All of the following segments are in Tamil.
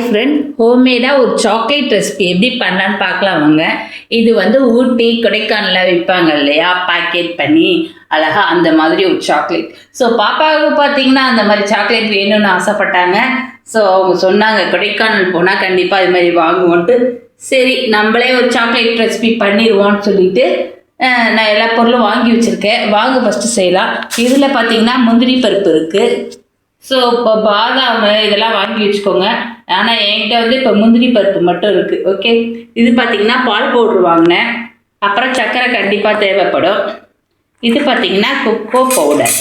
ஃப்ரெண்ட், ஹோம்மேடாக ஒரு சாக்லேட் ரெசிபி எப்படி பண்ணலான்னு பார்க்கலாம் வாங்க. இது வந்து ஊட்டி கொடைக்கானலில் விற்பாங்க இல்லையா, பேக்கெட் பண்ணி அழகா அந்த மாதிரி ஒரு சாக்லேட். ஸோ பாப்பாவுக்கு பார்த்தீங்கன்னா அந்த மாதிரி சாக்லேட் வேணும்னு ஆசைப்பட்டாங்க. ஸோ அவங்க சொன்னாங்க கொடைக்கானல் போனால் கண்டிப்பாக இது மாதிரி வாங்குவோன்ட்டு. சரி நம்மளே ஒரு சாக்லேட் ரெசிபி பண்ணிடுவோன்னு சொல்லிட்டு நான் எல்லா பொருளும் வாங்கி வச்சுருக்கேன். வாங்க ஃபஸ்ட்டு செய்யலாம். இதில் பார்த்தீங்கன்னா முந்திரி பருப்பு இருக்குது. ஸோ இப்போ பாதாம் இதெல்லாம் வாங்கி வச்சுக்கோங்க. ஆனால் என்கிட்ட வந்து இப்போ முந்திரி பருப்பு மட்டும் இருக்குது. ஓகே, இது பார்த்திங்கன்னா பால் பவுட்ரு வாங்கினேன். அப்புறம் சர்க்கரை கண்டிப்பாக தேவைப்படும். இது பார்த்திங்கன்னா கொக்கோ பவுடர்.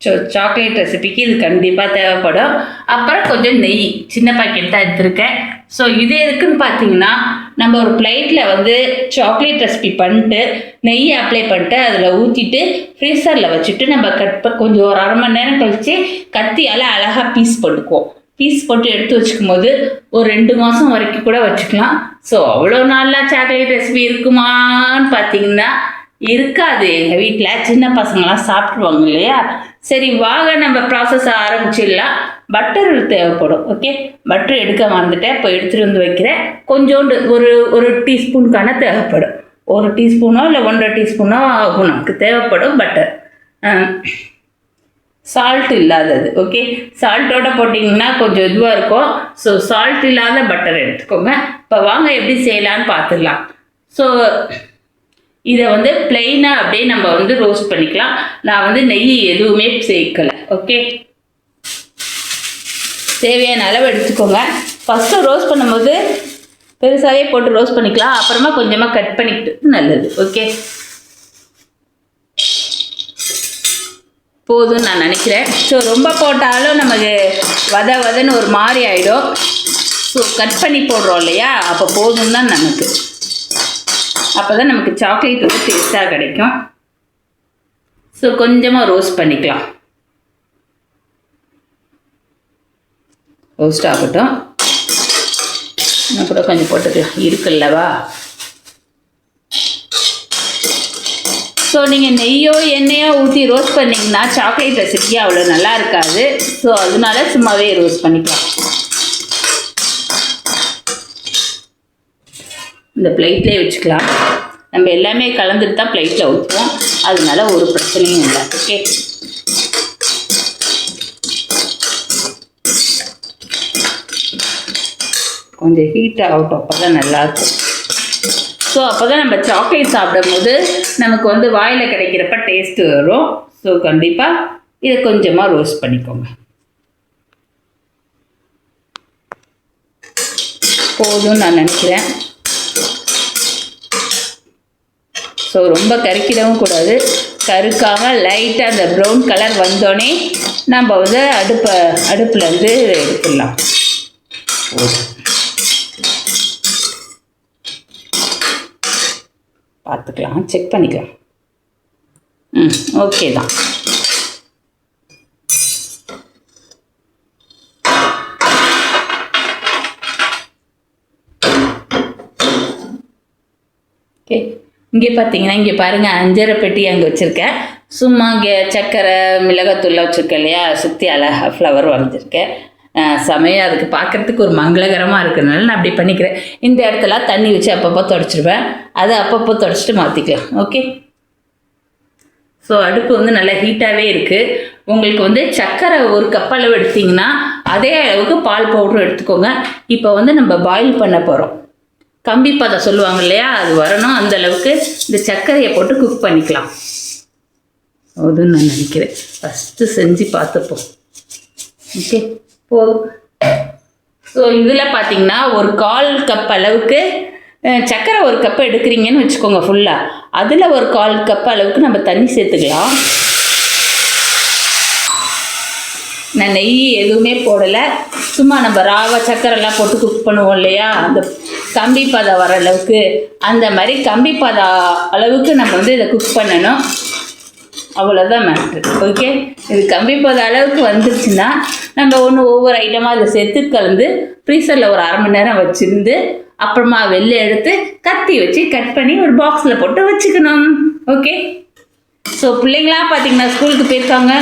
ஸோ சாக்லேட் ரெசிபிக்கு இது கண்டிப்பாக தேவைப்படும். அப்புறம் கொஞ்சம் நெய், சின்ன பாக்கெட் தான் எடுத்திருக்கேன். ஸோ இது எதுக்குன்னு பார்த்தீங்கன்னா, நம்ம ஒரு பிளேட்டில் வந்து சாக்லேட் ரெசிபி பண்ணிட்டு நெய் அப்ளை பண்ணிட்டு அதில் ஊற்றிட்டு ஃப்ரீசரில் வச்சுட்டு நம்ம கொஞ்சம் ஒரு 1/2 மணி நேரம் கழித்து கத்தியால் அழகாக பீஸ் போட்டுக்குவோம். பீஸ் போட்டு எடுத்து வச்சுக்கும் போது ஒரு 2 மாதம் வரைக்கும் கூட வச்சுக்கலாம். ஸோ அவ்வளோ நல்லா சாக்லேட் ரெசிபி இருக்குமான்னு பார்த்தீங்கன்னா இருக்காது. எங்கள் வீட்டில் சின்ன பசங்களாம் சாப்பிடுவாங்க இல்லையா. சரி வாங்க நம்ம ப்ராசஸ் ஆரம்பிச்சிடலாம். பட்டர் தேவைப்படும். ஓகே, பட்டர் எடுக்க மறந்துட்டேன், இப்போ எடுத்துகிட்டு வந்து வைக்கிறேன். கொஞ்சோண்டு ஒரு டீஸ்பூனுக்கான தேவைப்படும். 1 டீஸ்பூனோ இல்லை 1.5 டீஸ்பூனோ ஆகும் நமக்கு தேவைப்படும் பட்டர். சால்ட் இல்லாதது. ஓகே, சால்ட்டோட போட்டிங்கன்னா கொஞ்சம் இதுவாக இருக்கும். ஸோ சால்ட் இல்லாத பட்டர் எடுத்துக்கோங்க. இப்போ வாங்க எப்படி செய்யலான்னு பார்த்துடலாம். ஸோ இதை வந்து பிளெயினாக அப்படியே நம்ம வந்து ரோஸ்ட் பண்ணிக்கலாம். நான் வந்து நெய் எதுவுமே சேர்க்கலை. ஓகே, தேவையான அளவு எடுத்துக்கோங்க. ஃபஸ்ட்டு ரோஸ்ட் பண்ணும்போது பெருசாகவே போட்டு ரோஸ்ட் பண்ணிக்கலாம். அப்புறமா கொஞ்சமாக கட் பண்ணிக்கிட்டு நல்லது. ஓகே, போதும்னு நான் நினைக்கிறேன். ஸோ ரொம்ப போட்டாலும் நமக்கு வதன்னு ஒரு மாதிரி ஆகிடும். ஸோ கட் பண்ணி போடுறோம் இல்லையா, அப்போ போதும் தான் நமக்கு. அப்போ தான் நமக்கு சாக்லேட் வந்து டேஸ்ட்டாக கிடைக்கும். ஸோ கொஞ்சமாக ரோஸ்ட் பண்ணிக்கலாம். ரோஸ்ட் ஆகட்டும். இன்னும் கூட கொஞ்சம் போட்டுக்கலாம், இருக்குல்லவா. ஸோ நீங்கள் நெய்யோ எண்ணெயோ ஊற்றி ரோஸ்ட் பண்ணிங்கன்னா சாக்லேட் ரெசிபி அவ்வளோ நல்லா இருக்காது. ஸோ அதனால சும்மாவே ரோஸ்ட் பண்ணிக்கலாம். இந்த பிளேட்லேயே வச்சுக்கலாம். நம்ம எல்லாமே கலந்துட்டு தான் பிளேட்டில் ஊற்றுவோம். அதனால ஒரு பிரச்சனையும் இல்லை. ஓகே, கொஞ்சம் ஹீட் ஆகட்டும், அப்போ தான் நல்லாயிருக்கும். ஸோ அப்போ தான் நம்ம சாக்லேட் சாப்பிடும் போது நமக்கு வந்து வாயில் கிடைக்கிறப்ப டேஸ்ட்டு வரும். ஸோ கண்டிப்பாக இதை கொஞ்சமாக ரோஸ்ட் பண்ணிக்கோங்க. போதும்னு நான் நினைக்கிறேன். ஸோ ரொம்ப கருக்கிடவும் கூடாது. கருக்காமல் லைட்டாக அந்த ப்ரௌன் கலர் வந்தோடனே நம்ம வந்து அடுப்புலேருந்து எடுத்துடலாம். பார்த்துக்கலாம், செக் பண்ணிக்கலாம். ஓகே தான். ஓகே, இங்கே பார்த்தீங்கன்னா இங்கே பாருங்கள், 5 பெட்டி அங்கே வச்சுருக்கேன். சும்மா இங்கே சக்கரை மிளகாத்தூள்லாம் வச்சுருக்கேன் இல்லையா, சுற்றி அழகாக ஃப்ளவர் வரைஞ்சிருக்கேன். சமயம் அதுக்கு பார்க்குறதுக்கு ஒரு மங்களகரமாக இருக்கிறதுனால நான் அப்படி பண்ணிக்கிறேன். இந்த இடத்துல தண்ணி வச்சு அப்பப்போ தொடச்சிடுவேன். அதை அப்பப்போ தொடச்சிட்டு மாற்றிக்கலாம். ஓகே, ஸோ அடுப்பு வந்து நல்லா ஹீட்டாகவே இருக்குது. உங்களுக்கு வந்து சக்கரை 1 கப் அளவு எடுத்திங்கன்னா அதே அளவுக்கு பால் பவுடரும் எடுத்துக்கோங்க. இப்போ வந்து நம்ம பாயில் பண்ண போகிறோம். கம்பி பதம் சொல்லுவாங்க இல்லையா, அது வரணும். அந்த அளவுக்கு இந்த சர்க்கரையை போட்டு குக் பண்ணிக்கலாம். அதுன்னு நான் நினைக்கிறேன். ஃபஸ்ட்டு செஞ்சு பார்த்துப்போம். ஓகே, போதும். ஸோ இதில் பார்த்தீங்கன்னா ஒரு 1/4 கப் அளவுக்கு சர்க்கரை 1 கப் எடுக்கிறீங்கன்னு வச்சுக்கோங்க ஃபுல்லாக. அதில் ஒரு 1/4 கப் அளவுக்கு நம்ம தண்ணி சேர்த்துக்கலாம். நான் நெய் எதுவுமே போடலை. சும்மா நம்ம ராவா சர்க்கரைலாம் போட்டு குக் பண்ணுவோம் இல்லையா, அந்த கம்பி பதம் வர அளவுக்கு, அந்த மாதிரி கம்பி பதம் அளவுக்கு நம்ம வந்து இதை குக் பண்ணணும். அவ்வளோதான் மேட்ரு. ஓகே, இது கம்பி பதம் அளவுக்கு வந்துருச்சுன்னா நம்ம ஒவ்வொரு ஐட்டமாக அதை சேர்த்து கலந்து ஃப்ரீசரில் ஒரு 1/2 மணி நேரம் வச்சுருந்து அப்புறமா வெளில எடுத்து கத்தி வச்சு கட் பண்ணி ஒரு பாக்ஸில் போட்டு வச்சுக்கணும். ஓகே, ஸோ பிள்ளைங்களாம் பார்த்திங்கன்னா ஸ்கூலுக்கு போயிருக்காங்க.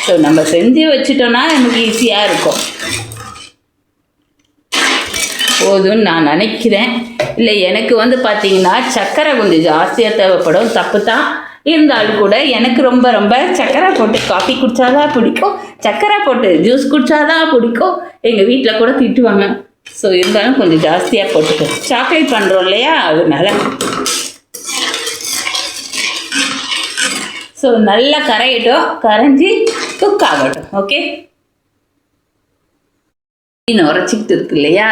ஸோ நம்ம செஞ்சு வச்சுட்டோன்னா நமக்கு ஈஸியாக இருக்கும். போதும்னு நான் நினைக்கிறேன். இல்லை, எனக்கு வந்து பார்த்தீங்கன்னா சர்க்கரை கொஞ்சம் ஜாஸ்தியாக தேவைப்படும், தப்பு தான். இருந்தாலும் கூட எனக்கு ரொம்ப ரொம்ப சர்க்கரை போட்டு காஃபி குடித்தாதான் பிடிக்கும், சர்க்கரை போட்டு ஜூஸ் குடித்தாதான் பிடிக்கும். எங்கள் வீட்டில் கூட திட்டுவாங்க. ஸோ இருந்தாலும் கொஞ்சம் ஜாஸ்தியாக போட்டுக்கோ. சாக்லேட் பண்ணுறோம் இல்லையா, அதனால. ஸோ நல்லா கரையட்டும், கரைஞ்சி குக் ஆகட்டும். ஓகே, உரைச்சிக்கிட்டு இருக்கு இல்லையா,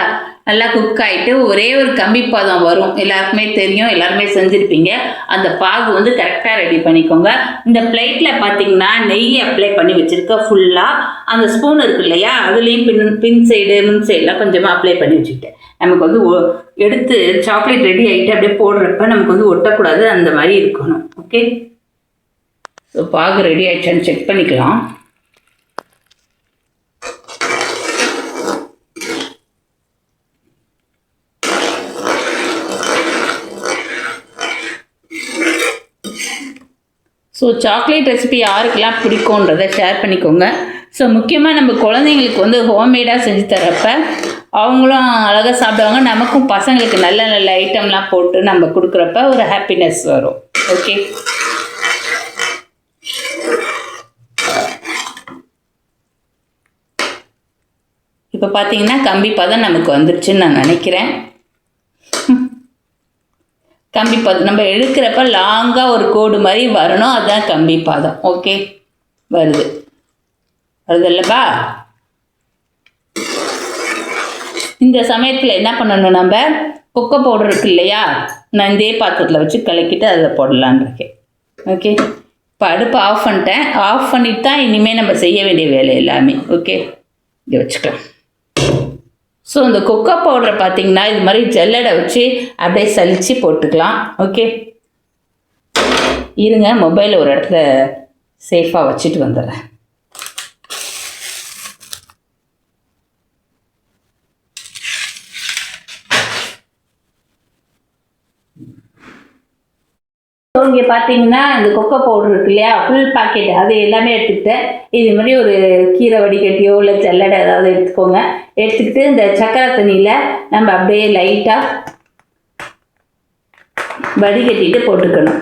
நல்லா குக் ஆகிட்டு ஒரே ஒரு கம்பி பாதம் வரும். எல்லாருக்குமே தெரியும், எல்லாருமே செஞ்சுருப்பீங்க. அந்த பாகு வந்து கரெக்டாக ரெடி பண்ணிக்கோங்க. இந்த பிளேட்டில் பார்த்தீங்கன்னா நெய் அப்ளை பண்ணி வச்சுருக்க ஃபுல்லாக. அந்த ஸ்பூன் இருக்கு இல்லையா, அதுலேயும் பின் சைடு முன் சைடெலாம் கொஞ்சமாக அப்ளை பண்ணி வச்சுக்கிட்டேன். நமக்கு வந்து எடுத்து சாக்லேட் ரெடி ஆகிட்டு அப்படியே போடுறப்ப நமக்கு வந்து ஒட்டக்கூடாது, அந்த மாதிரி இருக்கணும். ஓகே, ஸோ பாகு ரெடி ஆகிடுச்சான்னு செக் பண்ணிக்கலாம். ஸோ சாக்லேட் ரெசிபி யாருக்கெல்லாம் பிடிக்கும்ன்றதை ஷேர் பண்ணிக்கோங்க. ஸோ முக்கியமாக நம்ம குழந்தைங்களுக்கு வந்து ஹோம்மேடாக செஞ்சு தரப்ப அவங்களும் அழகாக சாப்பிடுவாங்க. நமக்கும் பசங்களுக்கு நல்ல நல்ல ஐட்டம்லாம் போட்டு நம்ம கொடுக்குறப்ப ஒரு ஹாப்பினஸ் வரும். ஓகே, இப்போ பார்த்தீங்கன்னா கம்பி பதம் நமக்கு வந்துருச்சுன்னு நான் நினைக்கிறேன். கம்பி பாதம் நம்ம எடுக்கிறப்ப லாங்காக ஒரு கோடு மாதிரி வரணும், அதுதான் கம்பி பாதம். ஓகே, வருதுல்லப்பா. இந்த சமயத்தில் என்ன பண்ணணும், நம்ம கொக்கோ பவுடர் இருக்கு இல்லையா, நான் இதே பாத்திரத்தில் வச்சு கலக்கிட்டு அதில் போடலான்னு இருக்கேன். ஓகே, இப்போ அடுப்பு ஆஃப் பண்ணிட்டேன். ஆஃப் பண்ணிட்டு தான் இனிமேல் நம்ம செய்ய வேண்டிய வேலை எல்லாமே. ஓகே, இதை வச்சுக்கலாம். ஸோ இந்த கொக்கோ பவுடரை பார்த்தீங்கன்னா இது மாதிரி ஜல்லடை வச்சு அப்படியே சலித்து போட்டுக்கலாம். ஓகே, இருங்க, மொபைல் ஒரு இடத்துல சேஃபாக வச்சுட்டு வந்துடுறேன். ஸோ இங்கே பார்த்தீங்கன்னா இந்த கொக்கோ பவுடர் இருக்கு இல்லையா, ஃபுல் பாக்கெட், அது எல்லாமே எடுத்துக்கிட்டேன். இது மாதிரி ஒரு கீரை வடிகட்டியோ இல்லை ஜல்லடை ஏதாவது எடுத்துக்கோங்க. எடுத்துக்கிட்டு இந்த சக்கரை தண்ணியில் நம்ம அப்படியே லைட்டாக வடிகட்டிட்டு போட்டுக்கணும்.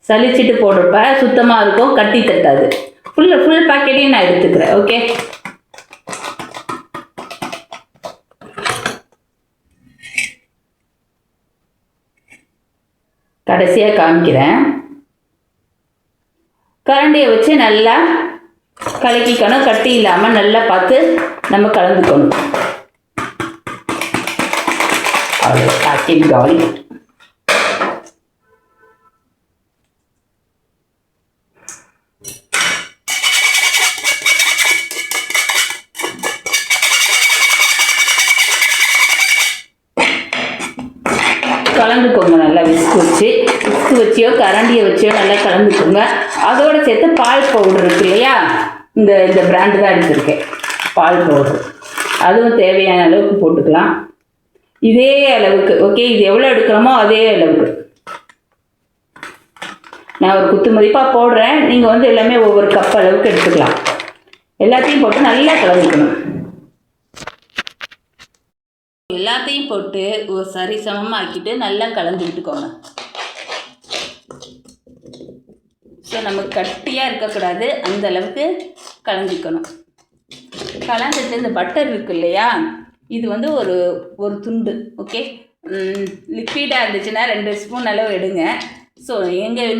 சலிச்சிட்டு போடுறப்ப சுத்தமாக இருக்கும், கட்டி தட்டாது. ஃபுல் பாக்கெட்டையும் நான் எடுத்துக்கிறேன். ஓகே, கடைசியாக காமிக்கிறேன். கரண்டியை வச்சு நல்லா கலக்கிக்கணும், கட்டி இல்லாமல் நல்லா பார்த்து நம்ம கலந்துக்கணும். அவ்வளோ பாக்கெட் காலி. கலந்துக்கோங்க நல்லா, விஸ்கு வச்சியோ கரண்டியை வச்சியோ நல்லா கலந்துக்கோங்க. அதோடு சேர்த்து பால் பவுடர் இருக்கு இல்லையா, இந்த பிராண்டு தான் எடுத்துருக்கேன் பால் பவுடர். அதுவும் தேவையான அளவுக்கு போட்டுக்கலாம், இதே அளவுக்கு. ஓகே, இது எவ்வளோ எடுக்கிறோமோ அதே அளவுக்கு. நான் ஒரு குத்து மதிப்பாக போடுறேன், நீங்கள் வந்து எல்லாமே ஒவ்வொரு கப் அளவுக்கு எடுத்துக்கலாம். எல்லாத்தையும் போட்டு நல்லா கலந்துக்கணும். எல்லாத்தையும் போட்டு ஒரு சரி சமமாக்கிட்டு நல்லா கலந்து விட்டுக்கோங்க. ஸோ நமக்கு கட்டியாக இருக்கக்கூடாது, அந்த அளவுக்கு கலந்துக்கணும். கலந்துட்டு இந்த பட்டர் இருக்கு இல்லையா, இது வந்து ஒரு துண்டு. ஓகே, லிக்விடாக இருந்துச்சுன்னா 2 ஸ்பூன் அளவு எடுங்க. ஸோ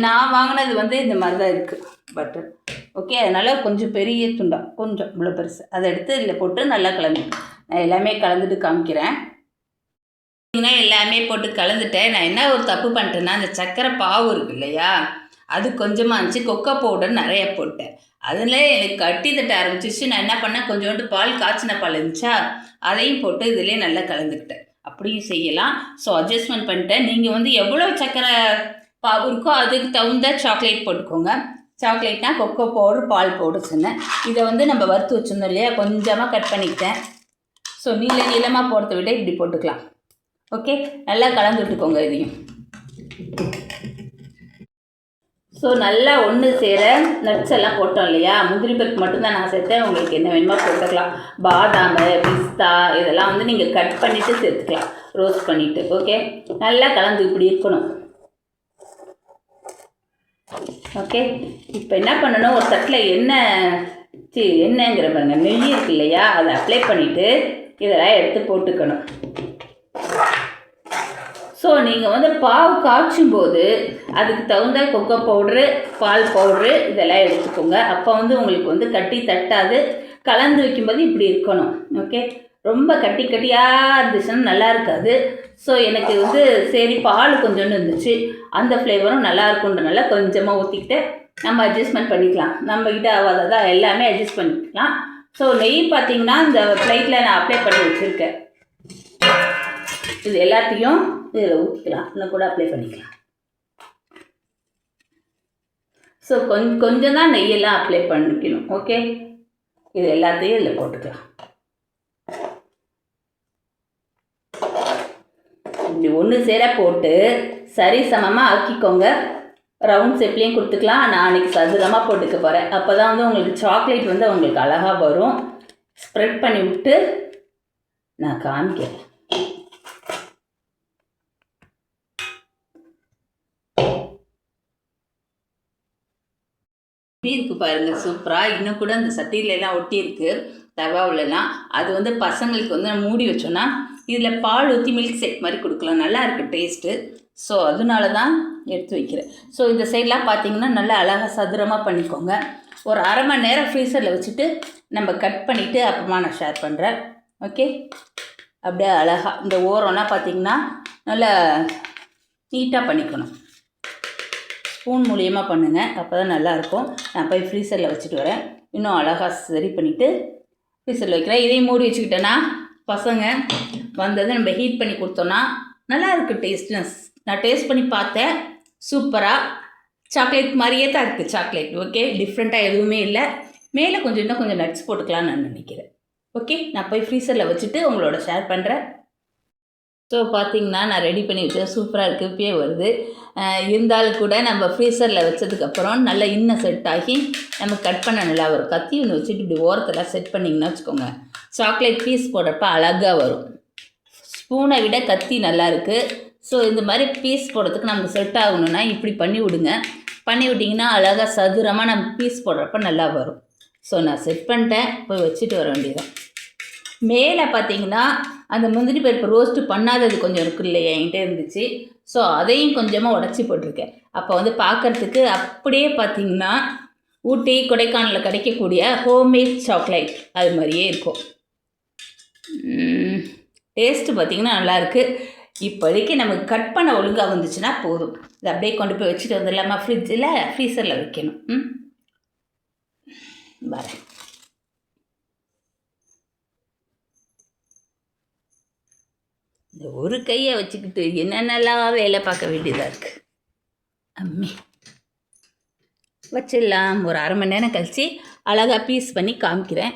நான் வாங்கினது வந்து இந்த மாதிரி தான் இருக்குது பட்டர். ஓகே, அதனால் கொஞ்சம் பெரிய துண்டா, கொஞ்சம் இவ்வளோ பெருசு, அதை எடுத்து இதில் போட்டு நல்லா கலந்து. நான் எல்லாமே கலந்துட்டு காமிக்கிறேன். எல்லாமே போட்டு கலந்துட்டேன். நான் என்ன ஒரு தப்பு பண்ணிட்டேன்னா, அந்த சர்க்கரை பாவு இருக்கு இல்லையா, அது கொஞ்சமாக இருந்துச்சு, கொக்கோ பவுடர் நிறைய போட்டேன். அதில் எனக்கு கட்டி தட்ட ஆரம்பிச்சிச்சு. நான் என்ன பண்ணேன், கொஞ்சோண்டு பால், காய்ச்சின பால் இருந்துச்சா, அதையும் போட்டு இதிலே நல்லா கலந்துக்கிட்டேன். அப்படியும் செய்யலாம். ஸோ அட்ஜஸ்ட்மெண்ட் பண்ணிட்டேன். நீங்கள் வந்து எவ்வளோ சர்க்கரை பாவு இருக்கோ அதுக்கு தகுந்த சாக்லேட் போட்டுக்கோங்க. சாக்லேட்னா கொக்கோ பவுடர், பால் பவுடர் சொன்னேன். இதை வந்து நம்ம வறுத்து வச்சுருந்தோம் இல்லையா, கொஞ்சமாக கட் பண்ணிக்கிட்டேன். ஸோ நீளமாக போடுறத விட இப்படி போட்டுக்கலாம். ஓகே, நல்லா கலந்து விட்டுக்கோங்க இதையும். ஸோ நல்லா ஒன்று சேர நட்ஸ் எல்லாம் போட்டோம் இல்லையா, முந்திரி பருப்பு மட்டும்தான் நான் சேர்த்தேன். உங்களுக்கு என்ன வேணுமோ போட்டுக்கலாம். பாதாம், பிஸ்தா இதெல்லாம் வந்து நீங்கள் கட் பண்ணிவிட்டு சேர்த்துக்கலாம், ரோஸ்ட் பண்ணிவிட்டு. ஓகே, நல்லா கலந்து இப்படி இருக்கணும். ஓகே, இப்போ என்ன பண்ணணும், ஒரு தட்டில் எண்ணெய்ங்கிற பாருங்க, நெய் இருக்கு இல்லையா, அதை அப்ளை பண்ணிவிட்டு இதெல்லாம் எடுத்து போட்டுக்கணும். ஸோ நீங்கள் வந்து பாவு காய்ச்சும் போது அதுக்கு தகுந்த கொக்கோ பவுட்ரு, பால் பவுட்ரு இதெல்லாம் எடுத்துக்கோங்க. அப்போ வந்து உங்களுக்கு வந்து கட்டி தட்டாது. கலந்து வைக்கும்போது இப்படி இருக்கணும். ஓகே, ரொம்ப கட்டியாக இருந்துச்சுன்னா நல்லா இருக்காது. ஸோ எனக்கு வந்து சரி பால் கொஞ்சோண்டு இருந்துச்சு, அந்த ஃப்ளேவரும் நல்லா இருக்குன்றனால கொஞ்சமாக ஊற்றிக்கிட்டு நம்ம அட்ஜஸ்ட்மெண்ட் பண்ணிக்கலாம். நம்மக்கிட்ட அவ்வளோதான், எல்லாமே அட்ஜஸ்ட் பண்ணிக்கலாம். ஸோ நெய் பார்த்தீங்கன்னா இந்த பிளேட்டில் நான் அப்ளை பண்ணி வச்சுருக்கேன். இது எல்லாத்தையும் இதில் ஊற்றிக்கலாம், இன்னும் கூட அப்ளை பண்ணிக்கலாம். ஸோ கொஞ்சம் தான் நெய்யெல்லாம் அப்ளை பண்ணிக்கணும். ஓகே, இது எல்லாத்தையும் இதில் போட்டுக்கலாம். இப்படி ஒன்று சேர போட்டு சரி சமமாக ஆக்கிக்கோங்க. ரவுண்ட் ஷேப்லேயும் கொடுத்துக்கலாம். நான் அன்றைக்கி சதுரமாக போட்டுக்க போகிறேன். அப்போ தான் வந்து உங்களுக்கு சாக்லேட் வந்து உங்களுக்கு அழகாக வரும். ஸ்ப்ரெட் பண்ணி விட்டு நான் காமிக்கிறேன். இருக்கு பாருங்க, சூப்பராக. இன்னும் கூட அந்த சட்டியிலலாம் ஒட்டி இருக்கு, தவாவிலலாம். அது வந்து பசங்களுக்கு வந்து மூடி வச்சோன்னா இதில் பால் ஊற்றி மில்க் ஷேக் மாதிரி கொடுக்கலாம், நல்லா இருக்குது டேஸ்ட்டு. ஸோ அதனால தான் எடுத்து வைக்கிறேன். ஸோ இந்த சைட்லாம் பார்த்தீங்கன்னா நல்லா அழகாக சதுரமாக பண்ணிக்கோங்க. ஒரு அரை மணி நேரம் ஃப்ரீசரில் வச்சுட்டு நம்ம கட் பண்ணிவிட்டு அப்புறமா நான் ஷேர் பண்ணுறேன். ஓகே, அப்படியே அழகாக இந்த ஓரம்லாம் பார்த்திங்கன்னா நல்லா நீட்டாக பண்ணிக்கணும். ஸ்பூன் மூலியமாக பண்ணுங்கள், அப்போ தான் நல்லாயிருக்கும். நான் போய் ஃப்ரீசரில் வச்சுட்டு வரேன். இன்னும் அழகாக சரி பண்ணிவிட்டு ஃப்ரீசரில் வைக்கிறேன். இதையும் மூடி வச்சுக்கிட்டேன்னா பசங்க வந்தது நம்ம ஹீட் பண்ணி கொடுத்தோன்னா நல்லா இருக்குது டேஸ்ட்னஸ். நான் டேஸ்ட் பண்ணி பார்த்தேன், சூப்பராக சாக்லேட் மாதிரியே தான் இருக்குது சாக்லேட். ஓகே, டிஃப்ரெண்ட்டாக எதுவுமே இல்லை. மேலே இன்னும் கொஞ்சம் நட்ஸ் போட்டுக்கலான்னு நான் நினைக்கிறேன். ஓகே, நான் போய் ஃப்ரீசரில் வச்சுட்டு உங்களோட ஷேர் பண்ணுறேன். ஸோ பார்த்திங்கன்னா நான் ரெடி பண்ணி வச்சேன், சூப்பராக இருக்குது, இப்பயே வருது. இருந்தாலும் கூட நம்ம ஃப்ரீசரில் வச்சதுக்கப்புறம் நல்லா இன்னும் செட் ஆகி நம்ம கட் பண்ண நல்லா வரும். கத்தி ஒன்று வச்சுட்டு இப்படி ஓரத்தில் செட் பண்ணிங்கன்னா வச்சுக்கோங்க, சாக்லேட் பீஸ் போடுறப்ப அழகாக வரும். ஸ்பூனை விட கத்தி நல்லா இருக்குது. ஸோ இந்த மாதிரி பீஸ் போடுறதுக்கு நமக்கு செட் ஆகணுன்னா இப்படி பண்ணி விடுங்க. பண்ணி விட்டிங்கன்னா அழகாக சதுரமாக நம்ம பீஸ் போடுறப்ப நல்லா வரும். ஸோ நான் செட் பண்ணிட்டேன், போய் வச்சுட்டு வர வேண்டியதான். மேலே பார்த்தீங்கன்னா அந்த முந்திரி பருப்பு ரோஸ்ட்டு பண்ணாதது கொஞ்சம் இருக்கு இல்லையா, என்கிட்ட இருந்துச்சு. ஸோ அதையும் கொஞ்சமாக உடச்சி போட்டிருக்கேன். அப்போ வந்து பார்க்குறதுக்கு அப்படியே பார்த்திங்கன்னா ஊட்டி கொடைக்கானலில் கிடைக்கக்கூடிய ஹோம்மேட் சாக்லேட் அது மாதிரியே இருக்கும். டேஸ்ட்டு பார்த்திங்கன்னா நல்லாயிருக்கு. இப்போதைக்கு நமக்கு கட் பண்ண ஒழுங்காக வந்துச்சுன்னா போதும். இதை அப்படியே கொண்டு போய் வச்சுட்டு வந்துடலாமா, ஃப்ரீசரில் வைக்கணும். வரேன். இந்த ஒரு கையை வச்சுக்கிட்டு என்னென்னலாம் வேலை பார்க்க வேண்டியதாக இருக்குது. அம்மி வச்சிடலாம். ஒரு அரை மணி நேரம் கழித்து அழகாக பீஸ் பண்ணி காமிக்கிறேன்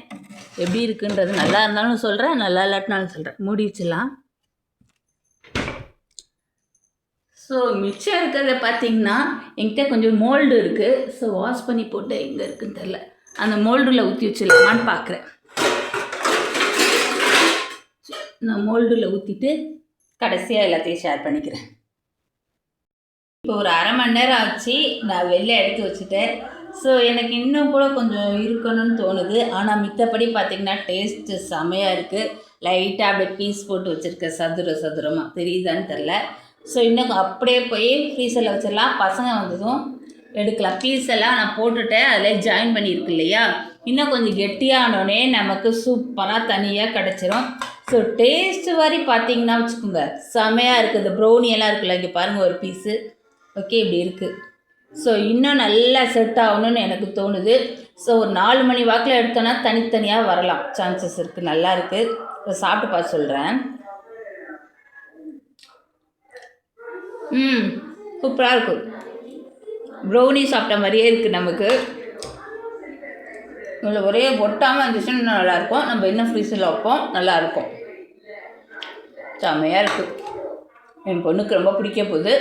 எப்படி இருக்குன்றது. நல்லா இருந்தாலும் சொல்கிறேன், நல்லா இல்லாட்டினாலும் சொல்கிறேன். மூடி வச்சிடலாம். ஸோ மிச்சம் இருக்கிறத பார்த்திங்கன்னா என்கிட்ட கொஞ்சம் மோல்டு இருக்குது. ஸோ வாஷ் பண்ணி போட்டு எங்கே இருக்குன்னு தெரில, அந்த மோல்டில் ஊற்றி வச்சிடலாமான்னு பார்க்குறேன். நான் மோல்டில் ஊற்றிட்டு கடைசியாக எல்லாத்தையும் ஷேர் பண்ணிக்கிறேன். இப்போ ஒரு அரை மணி நேரம் ஆச்சு, நான் வெளில எடுத்து வச்சுட்டேன். ஸோ எனக்கு இன்னும் கூட கொஞ்சம் இருக்கணும்னு தோணுது. ஆனால் மித்தபடி பார்த்திங்கன்னா டேஸ்ட்டு செமையாக இருக்குது. லைட்டாக அப்படியே பீஸ் போட்டு வச்சுருக்கேன், சதுரமாக தெரியுதான்னு தெரில. ஸோ இன்னும் அப்படியே போய் ஃப்ரீசரில் வச்சிடலாம். பசங்க வந்ததும் எடுக்கலாம். பீஸ் எல்லாம் நான் போட்டுட்டேன், அதில் ஜாயின் பண்ணியிருக்கு இல்லையா, இன்னும் கொஞ்சம் கெட்டியானோடனே நமக்கு சூப்பராக தனியாக கிடச்சிரும். ஸோ டேஸ்ட்டு வரி பார்த்திங்கன்னா வச்சுக்கோங்க செமையாக இருக்குது. ப்ரௌனி எல்லாம் இருக்குல்ல, இங்கே பாருங்கள் ஒரு பீஸு. ஓகே, இப்படி இருக்குது. ஸோ இன்னும் நல்லா செட் ஆகணும்னு எனக்கு தோணுது. ஸோ ஒரு 4 மணி வாக்கில் எடுத்தோன்னா தனித்தனியாக வரலாம், சான்சஸ் இருக்குது. நல்லா இருக்குது. சாப்பிட்டு பார்த்து சொல்கிறேன். சூப்பராக இருக்கும். ப்ரௌனி சாப்பிட்ட மாதிரியே இருக்குது நமக்கு. இதில் ஒரே ஒட்டாமல் இருந்துச்சுன்னு இன்னும் நல்லாயிருக்கும். நம்ம இன்னும் ஃப்ரீசரில் வைப்போம், நல்லாயிருக்கும். செம்மையாக இருக்குது. என் பொண்ணுக்கு ரொம்ப பிடிக்க போகுது.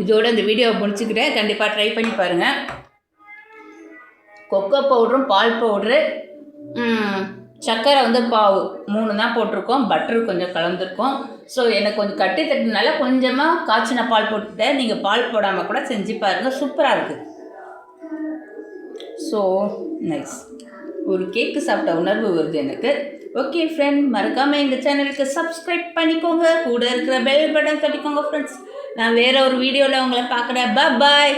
இதோட இந்த வீடியோவை முடிச்சுக்கிட்டேன். கண்டிப்பாக ட்ரை பண்ணி பாருங்கள். கொக்கோ பவுடரும் பால் பவுட்ரு சர்க்கரை வந்து பாவு 3 தான் போட்டிருக்கோம், பட்டர் கொஞ்சம் கலந்துருக்கோம். ஸோ எனக்கு கொஞ்சம் கட்டி தட்டினால கொஞ்சமாக காய்ச்சின பால் போட்டுக்கிட்டேன். நீங்கள் பால் போடாமல் கூட செஞ்சு பாருங்கள், சூப்பராக இருக்குது. ஸோ நைஸ், ஒரு கேக்கு சாப்பிட்ட உணர்வு வருது எனக்கு. ஓகே ஃப்ரெண்ட், மறக்காமல் எங்கள் சேனலுக்கு சப்ஸ்கிரைப் பண்ணிக்கோங்க, கூட இருக்கிற பெல் பட்டன் தட்டிக்கோங்க ஃப்ரெண்ட்ஸ். நான் வேறு ஒரு வீடியோவில் உங்களை பார்க்குறேன். பாய்.